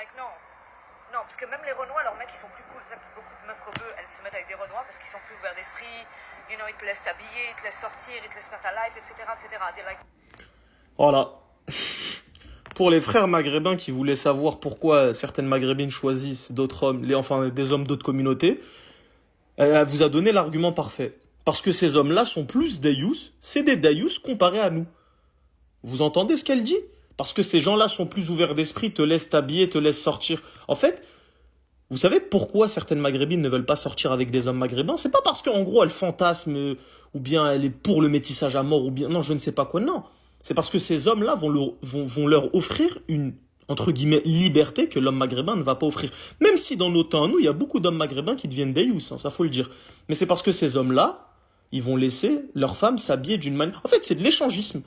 like, non. Non, parce que même les Renois, leurs mecs, ils sont plus cool. Ça, beaucoup de meufs rebeux, elles se mettent avec des Renois parce qu'ils sont plus ouverts d'esprit. You know, ils te laissent t'habiller, ils te laissent sortir, ils te laissent faire ta life, etc., etc. They're like... Voilà. Pour les frères maghrébins qui voulaient savoir pourquoi certaines maghrébines choisissent d'autres hommes, enfin des hommes d'autres communautés, elle vous a donné l'argument parfait. Parce que ces hommes-là sont plus dayous, c'est des dayous comparés à nous. Vous entendez ce qu'elle dit? Parce que ces gens-là sont plus ouverts d'esprit, te laissent t'habiller, te laissent sortir. En fait, vous savez pourquoi certaines maghrébines ne veulent pas sortir avec des hommes maghrébins? C'est pas parce qu'en gros, elles fantasment, ou bien elle est pour le métissage à mort, ou bien, non, je ne sais pas quoi, non. C'est parce que ces hommes-là vont leur offrir une, entre guillemets, liberté que l'homme maghrébin ne va pas offrir. Même si dans nos temps, nous, il y a beaucoup d'hommes maghrébins qui deviennent des yous, hein, ça faut le dire. Mais c'est parce que ces hommes-là, ils vont laisser leurs femmes s'habiller d'une manière... En fait, c'est de l'échangisme.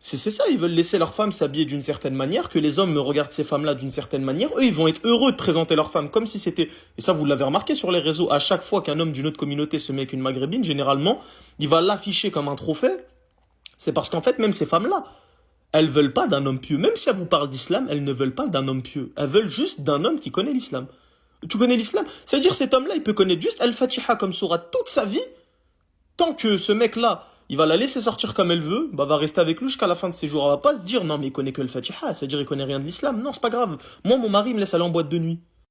C'est ça, ils veulent laisser leurs femmes s'habiller d'une certaine manière, que les hommes me regardent ces femmes-là d'une certaine manière. Eux, ils vont être heureux de présenter leurs femmes comme si c'était... Et ça, vous l'avez remarqué sur les réseaux, à chaque fois qu'un homme d'une autre communauté se met avec une maghrébine, généralement, il va l'afficher comme un trophée. C'est parce qu'en fait, même ces femmes-là, elles veulent pas d'un homme pieux. Même si elles vous parlent d'islam, elles ne veulent pas d'un homme pieux. Elles veulent juste d'un homme qui connaît l'islam. Tu connais l'islam? C'est-à-dire cet homme-là, il peut connaître juste Al-Fatiha comme sourate toute sa vie. Tant que ce mec-là, il va la laisser sortir comme elle veut, bah va rester avec lui jusqu'à la fin de ses jours. Elle va pas se dire, non mais il connaît que le Fatiha, c'est-à-dire il connaît rien de l'islam. Non, c'est pas grave. Moi, mon mari me laisse aller en boîte de nuit.